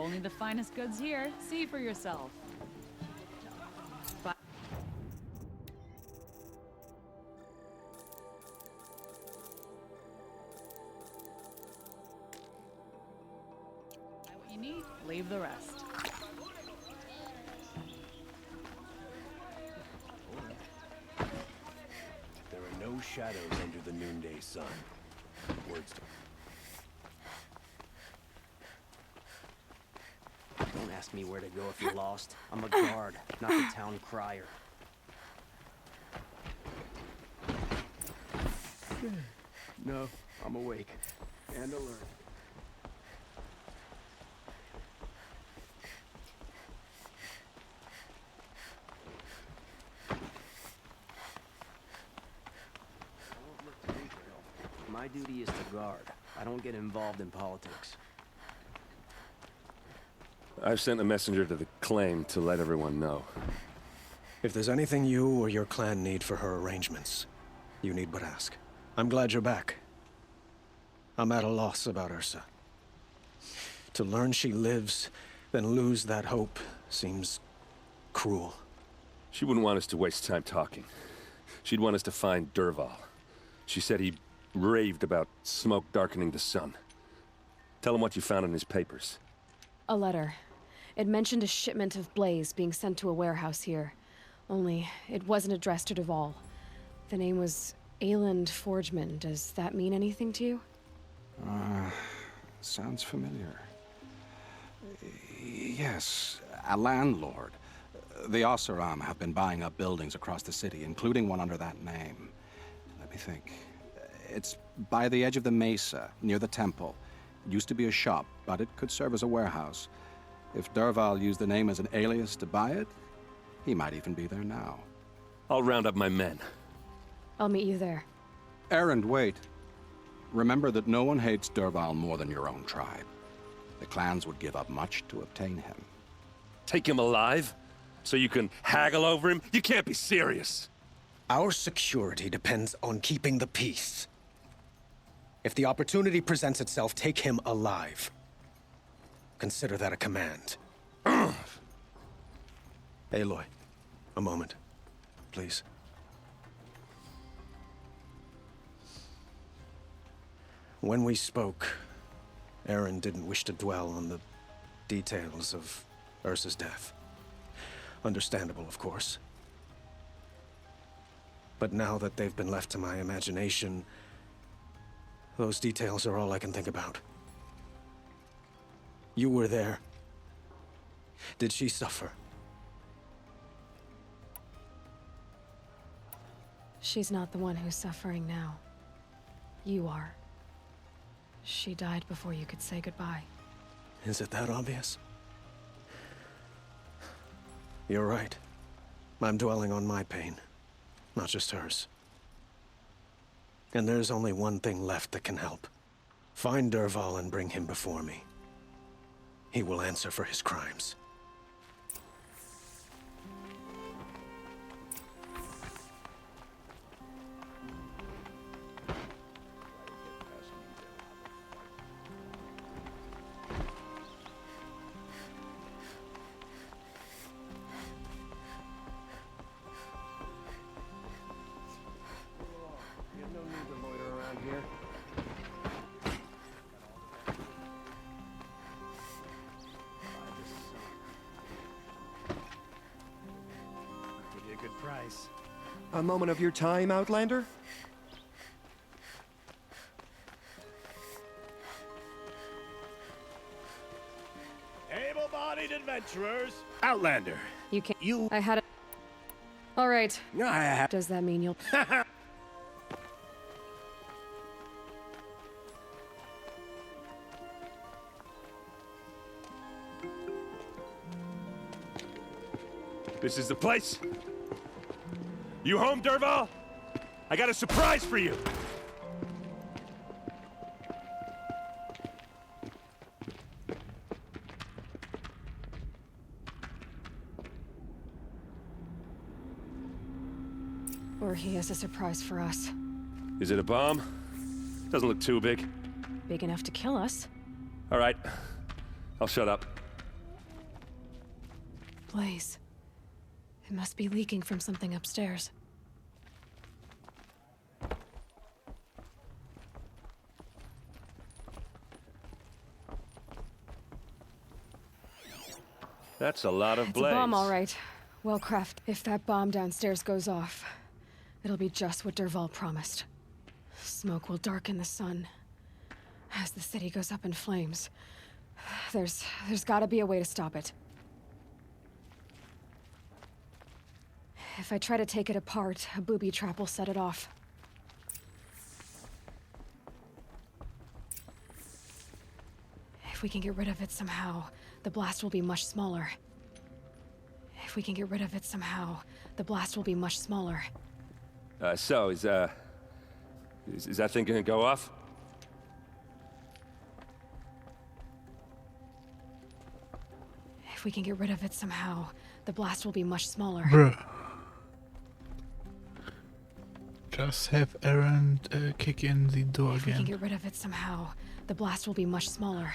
Only the finest goods here. See for yourself. Buy what you need, leave the rest. There are no shadows under the noonday sun. Words to... Don't ask me where to go if you're lost. I'm a guard, not the town crier. No, I'm awake. And alert. My duty is to guard. I don't get involved in politics. I've sent a messenger to the claim to let everyone know. If there's anything you or your clan need for her arrangements, you need but ask. I'm glad you're back. I'm at a loss about Ursa. To learn she lives, then lose that hope, seems cruel. She wouldn't want us to waste time talking. She'd want us to find Dervahl. She said he raved about smoke darkening the sun. Tell him what you found in his papers. A letter. It mentioned a shipment of blaze being sent to a warehouse here. Only, it wasn't addressed to Dervahl. The name was Ayland Forgeman. Does that mean anything to you? Sounds familiar. Yes, a landlord. The Oseram have been buying up buildings across the city, including one under that name. Let me think. It's by the edge of the mesa, near the temple. It used to be a shop, but it could serve as a warehouse. If Dervahl used the name as an alias to buy it, he might even be there now. I'll round up my men. I'll meet you there. Erend, wait. Remember that no one hates Dervahl more than your own tribe. The clans would give up much to obtain him. Take him alive? So you can haggle over him? You can't be serious. Our security depends on keeping the peace. If the opportunity presents itself, take him alive. Consider that a command. Aloy, a moment, please. When we spoke, Erend didn't wish to dwell on the details of Ursa's death. Understandable, of course. But now that they've been left to my imagination, those details are all I can think about. You were there. Did she suffer? She's not the one who's suffering now. You are. She died before you could say goodbye. Is it that obvious? You're right. I'm dwelling on my pain, not just hers. And there's only one thing left that can help. Find Dervahl and bring him before me. He will answer for his crimes. A moment of your time, Outlander? Able-bodied adventurers! Outlander! You can't. You... I had a... All right. I Does that mean you'll... This is the place? You home, Dervahl? I got a surprise for you! Or he has a surprise for us. Is it a bomb? Doesn't look too big. Big enough to kill us. All right. I'll shut up. Blaze. It must be leaking from something upstairs. That's a lot of It's blaze. a bomb, all right. Well crafted. If that bomb downstairs goes off, it'll be just what Dervahl promised. Smoke will darken the sun. As the city goes up in flames, there's gotta be a way to stop it. If I try to take it apart, a booby trap will set it off. If we can get rid of it somehow, the blast will be much smaller. If we can get rid of it somehow, the blast will be much smaller. So, is that thing gonna go off? If we can get rid of it somehow, the blast will be much smaller. Bruh. Just have Aaron kick in the door If we can again. get rid of it somehow, the blast will be much smaller.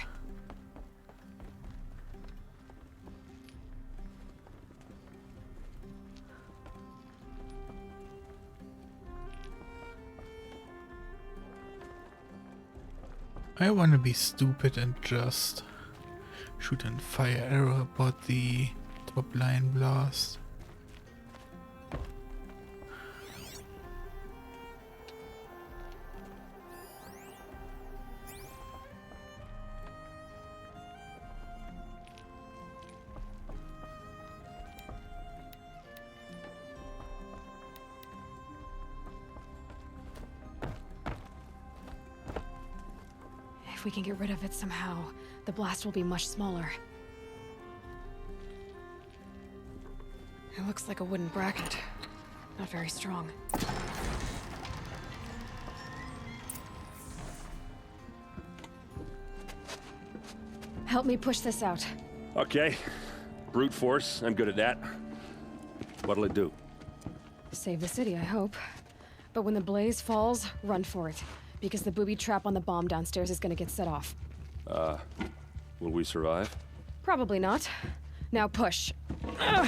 I wanna be stupid and just shoot a fire arrow about the top line blast. If we can get rid of it somehow, the blast will be much smaller. It looks like a wooden bracket. Not very strong. Help me push this out. Okay. Brute force, I'm good at that. What'll it do? Save the city, I hope. But when the blaze falls, run for it. Because the booby trap on the bomb downstairs is gonna get set off. Will we survive? Probably not. Now push. Ugh.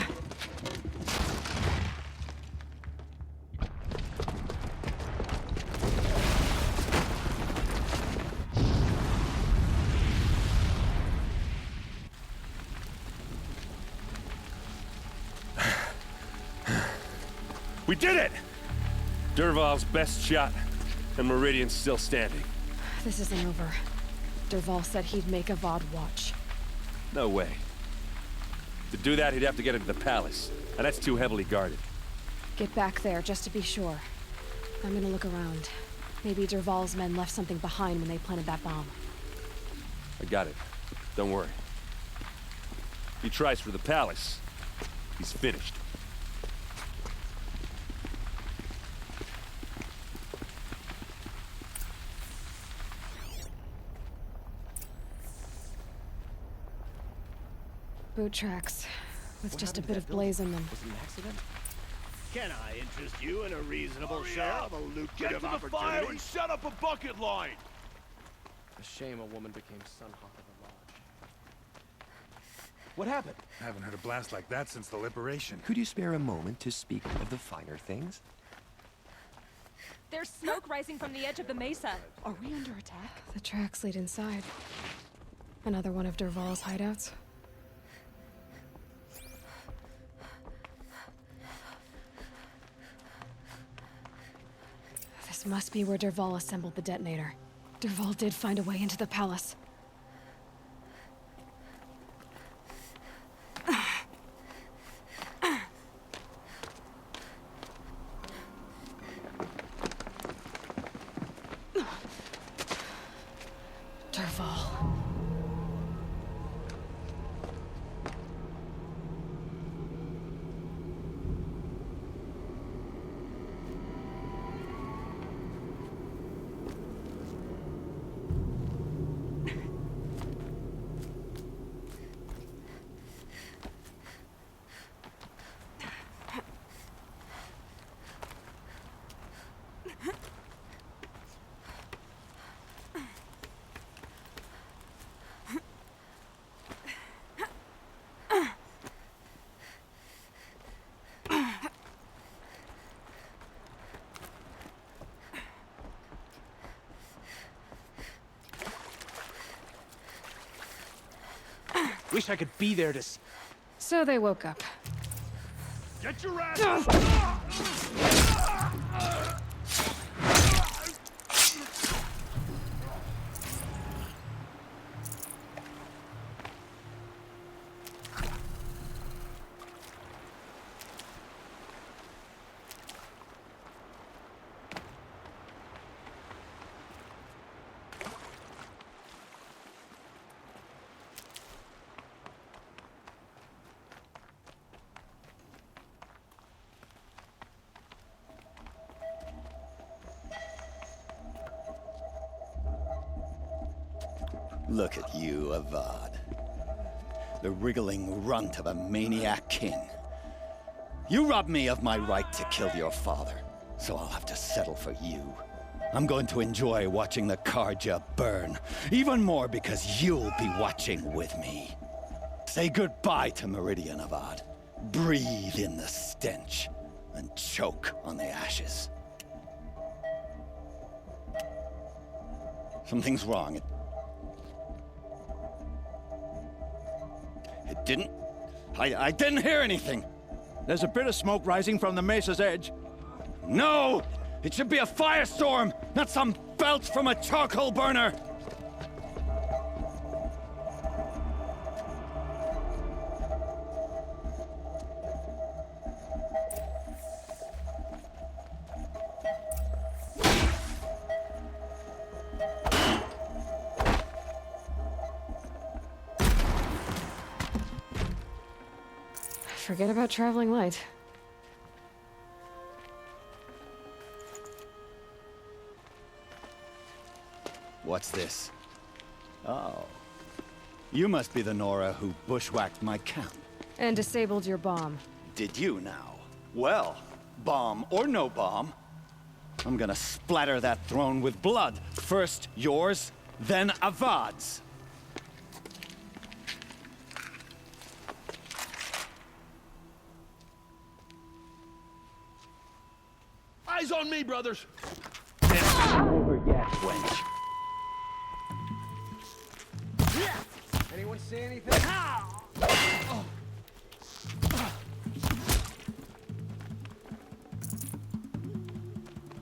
We did it! Dervahl's best shot, and Meridian's still standing. This isn't over. Dervahl said he'd make a VOD watch. No way. To do that, he'd have to get into the palace, and that's too heavily guarded. Get back there, just to be sure. I'm gonna look around. Maybe Dervahl's men left something behind when they planted that bomb. I got it. Don't worry. If he tries for the palace, he's finished. Boot tracks, with just a bit of blaze in them. Was it an accident? Can I interest you in a reasonable share of a lucrative Get to the fire opportunity? and set up a bucket line! A shame a woman became Sun Hawk of the Lodge. What happened? I haven't heard a blast like that since the liberation. Could you spare a moment to speak of the finer things? There's smoke rising from the edge of the mesa. Are we under attack? The tracks lead inside. Another one of Dervahl's hideouts. This must be where Dervahl assembled the detonator. Dervahl did find a way into the palace. Dervahl. Wish I could be there to So they woke up. Get your ass! Look at you, Avad. The wriggling runt of a maniac king. You robbed me of my right to kill your father, so I'll have to settle for you. I'm going to enjoy watching the Karja burn, even more because you'll be watching with me. Say goodbye to Meridian, Avad. Breathe in the stench, and choke on the ashes. Something's wrong. It didn't... I didn't hear anything. There's a bit of smoke rising from the mesa's edge. No! It should be a firestorm, not some belch from a charcoal burner! Forget about traveling light. What's this? Oh. You must be the Nora who bushwhacked my camp. And disabled your bomb. Did you now? Well, bomb or no bomb, I'm gonna splatter that throne with blood. First yours, then Avad's. Eyes on me, brothers! Over yet, wench. Anyone see anything?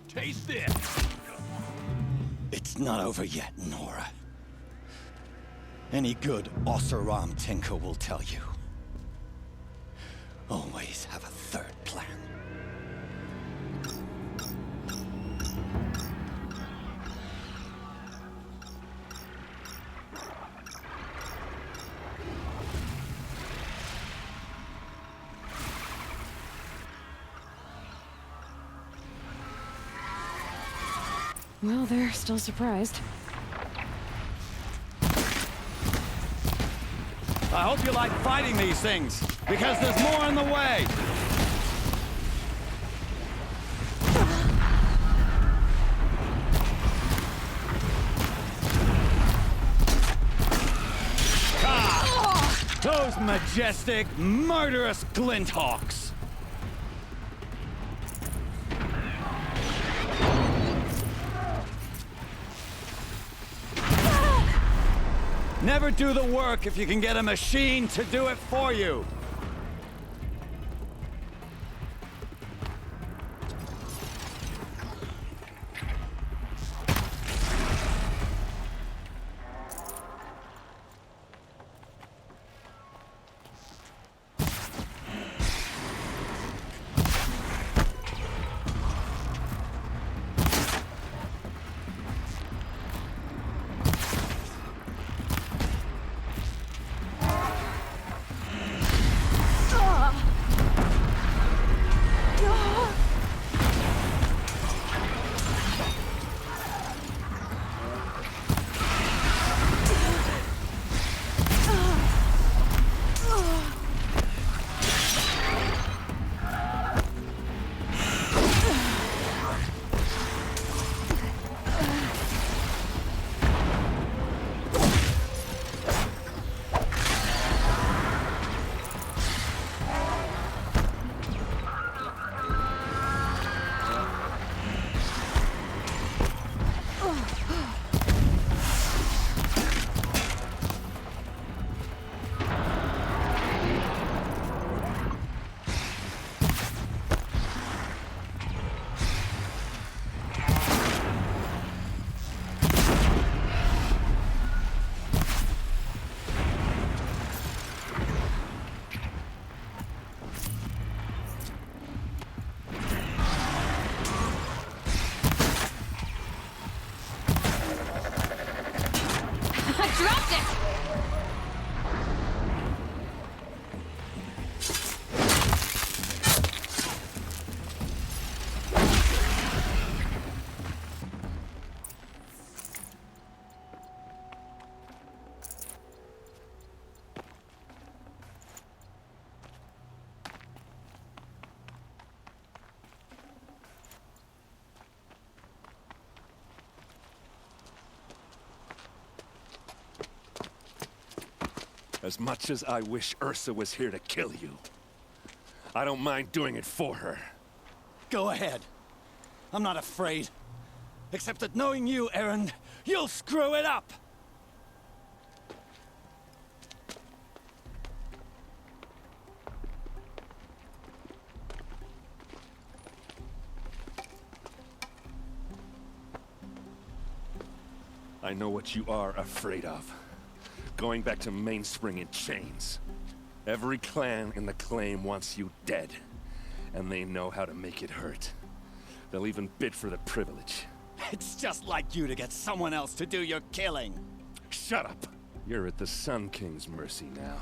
Taste this! It's not over yet, Nora. Any good Oseram tinker will tell you. Always have a third plan. Well, they're still surprised. I hope you like fighting these things, because there's more in the way! Ah! Those majestic, murderous glinthawks! Never do the work if you can get a machine to do it for you. As much as I wish Ursa was here to kill you, I don't mind doing it for her. Go ahead. I'm not afraid. Except that knowing you, Aaron, you'll screw it up! I know what you are afraid of. Going back to Mainspring in chains. Every clan in the claim wants you dead. And they know how to make it hurt. They'll even bid for the privilege. It's just like you to get someone else to do your killing. Shut up! You're at the Sun King's mercy now.